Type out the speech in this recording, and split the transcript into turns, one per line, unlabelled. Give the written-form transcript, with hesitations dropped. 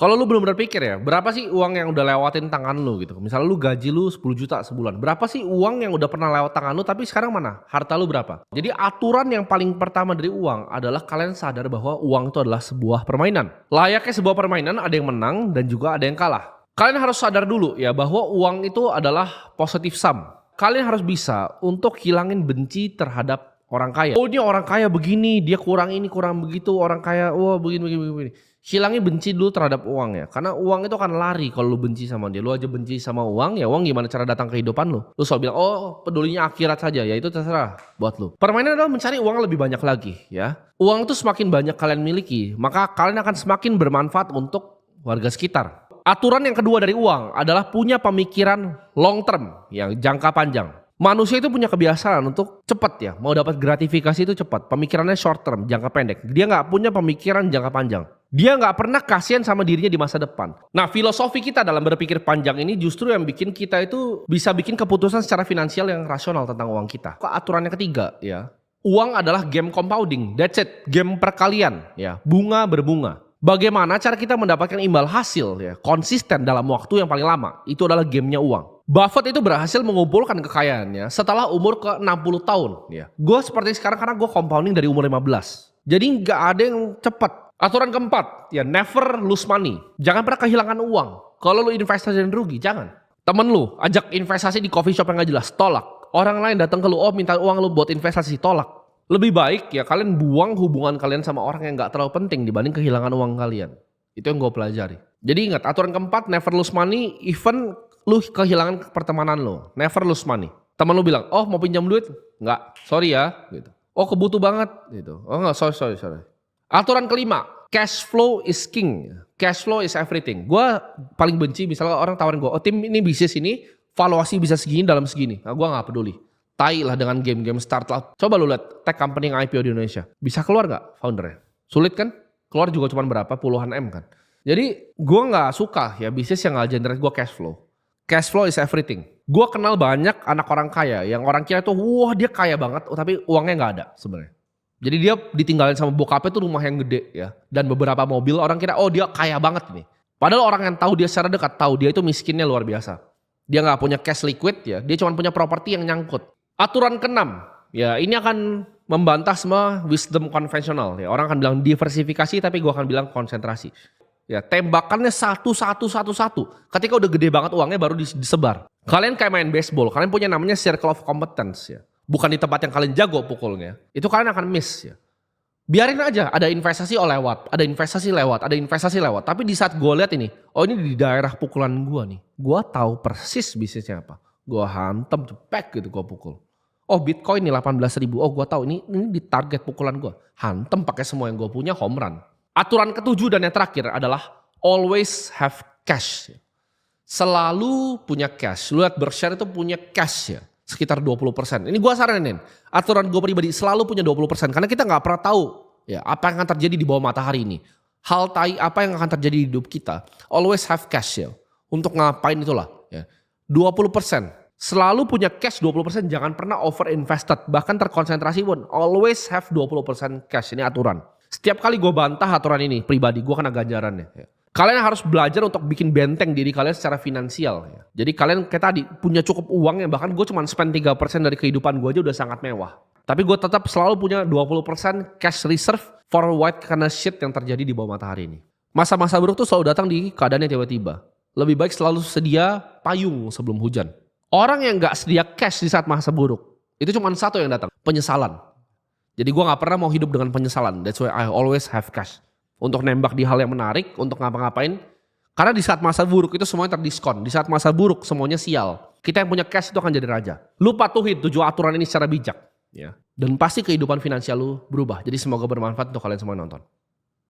Kalau lu belum berpikir ya, berapa sih uang yang udah lewatin tangan lu gitu? Misalnya lu gaji lu 10 juta sebulan, berapa sih uang yang udah pernah lewat tangan lu tapi sekarang mana? Harta lu berapa? Jadi aturan yang paling pertama dari uang adalah kalian sadar bahwa uang itu adalah sebuah permainan. Layaknya sebuah permainan ada yang menang dan juga ada yang kalah. Kalian harus sadar dulu ya bahwa uang itu adalah positive sum. Kalian harus bisa untuk hilangin benci terhadap orang kaya. Oh ini orang kaya begini, dia kurang ini, kurang begitu, orang kaya, wah begini. Hilangin benci dulu terhadap uang ya. Karena uang itu akan lari kalau lu benci sama dia. Lu aja benci sama uang, ya uang gimana cara datang ke kehidupan lu? Lu selalu bilang, oh pedulinya akhirat saja, ya itu terserah buat lu. Permainan adalah mencari uang lebih banyak lagi ya. Uang itu semakin banyak kalian miliki, maka kalian akan semakin bermanfaat untuk warga sekitar. Aturan yang kedua dari uang adalah punya pemikiran long term, yang jangka panjang. Manusia itu punya kebiasaan untuk cepat ya, mau dapat gratifikasi itu cepat. Pemikirannya short term, jangka pendek. Dia nggak punya pemikiran jangka panjang. Dia nggak pernah kasihan sama dirinya di masa depan. Nah filosofi kita dalam berpikir panjang ini justru yang bikin kita itu bisa bikin keputusan secara finansial yang rasional tentang uang kita. Aturan yang ketiga ya, uang adalah game compounding, that's it, game perkalian ya, bunga berbunga. Bagaimana cara kita mendapatkan imbal hasil ya, konsisten dalam waktu yang paling lama, itu adalah gamenya uang. Buffett itu berhasil mengumpulkan kekayaannya setelah umur ke 60 tahun ya. Gue seperti sekarang karena gue compounding dari umur 15. Jadi nggak ada yang cepat. Aturan keempat ya, never lose money. Jangan pernah kehilangan uang. Kalau lu investasi dan rugi, jangan. Temen lu ajak investasi di coffee shop yang gak jelas, tolak. Orang lain datang ke lu, oh minta uang lu buat investasi, tolak. Lebih baik ya kalian buang hubungan kalian sama orang yang gak terlalu penting dibanding kehilangan uang kalian. Itu yang gue pelajari. Jadi ingat, aturan keempat, never lose money, even lu kehilangan pertemanan lu. Never lose money. Teman lu bilang, oh mau pinjam duit? Enggak, sorry ya. Gitu. Oh kebutuh banget. Gitu. Oh enggak, sorry. Aturan kelima, cash flow is king. Cash flow is everything. Gue paling benci misalnya orang tawarin gue, oh tim ini bisnis ini, valuasi bisa segini dalam segini. Nah gue gak peduli. Tai lah dengan game-game startup. Coba lu lihat tech company yang IPO di Indonesia. Bisa keluar gak foundernya? Sulit kan? Keluar juga cuma berapa? Puluhan M kan? Jadi gue gak suka ya bisnis yang gak generate gue cash flow. Cash flow is everything. Gue kenal banyak anak orang kaya yang orang kira tuh wah dia kaya banget tapi uangnya gak ada sebenarnya. Jadi dia ditinggalin sama bokapnya tuh rumah yang gede ya. Dan beberapa mobil orang kira oh dia kaya banget nih. Padahal orang yang tahu dia secara dekat tahu dia itu miskinnya luar biasa. Dia gak punya cash liquid ya. Dia cuma punya properti yang nyangkut. Aturan keenam, ya ini akan membantah semua wisdom konvensional. Ya, orang akan bilang diversifikasi tapi gue akan bilang konsentrasi. Ya, tembakannya satu. Ketika udah gede banget uangnya baru disebar. Kalian kayak main baseball, kalian punya namanya circle of competence ya. Bukan di tempat yang kalian jago pukulnya, itu kalian akan miss ya. Biarin aja, ada investasi lewat, ada investasi lewat. Tapi di saat gue lihat ini, oh ini di daerah pukulan gue nih. Gue tahu persis bisnisnya apa. Gue hantam, cepet gitu gue pukul. Oh Bitcoin nih 18.000, oh gue tahu ini di target pukulan gue. Hantem pakai semua yang gue punya home run. Aturan ketujuh dan yang terakhir adalah always have cash. Selalu punya cash. Lu lihat Berkshire itu punya cash ya. Sekitar 20%. Ini gue saranin. Aturan gue pribadi selalu punya 20%. Karena kita gak pernah tahu ya apa yang akan terjadi di bawah matahari ini. Hal tai apa yang akan terjadi di hidup kita. Always have cash ya. Untuk ngapain itulah ya. 20%. Selalu punya cash 20%, jangan pernah over invested, bahkan terkonsentrasi pun. Always have 20% cash, ini aturan. Setiap kali gue bantah aturan ini pribadi, gue kena ganjarannya. Ya. Kalian harus belajar untuk bikin benteng diri kalian secara finansial. Ya. Jadi kalian kayak tadi punya cukup uang yang bahkan gue cuma spend 3% dari kehidupan gue aja udah sangat mewah. Tapi gue tetap selalu punya 20% cash reserve for white karena shit yang terjadi di bawah matahari ini. Masa-masa buruk tuh selalu datang di keadaan yang tiba-tiba. Lebih baik selalu sedia payung sebelum hujan. Orang yang gak sedia cash di saat masa buruk, itu cuma satu yang datang, penyesalan. Jadi gue gak pernah mau hidup dengan penyesalan. That's why I always have cash. Untuk nembak di hal yang menarik, untuk ngapa-ngapain. Karena di saat masa buruk itu semuanya terdiskon. Di saat masa buruk semuanya sial. Kita yang punya cash itu akan jadi raja. Lu patuhin 7 aturan ini secara bijak. Ya. Dan pasti kehidupan finansial lu berubah. Jadi semoga bermanfaat untuk kalian semua yang nonton.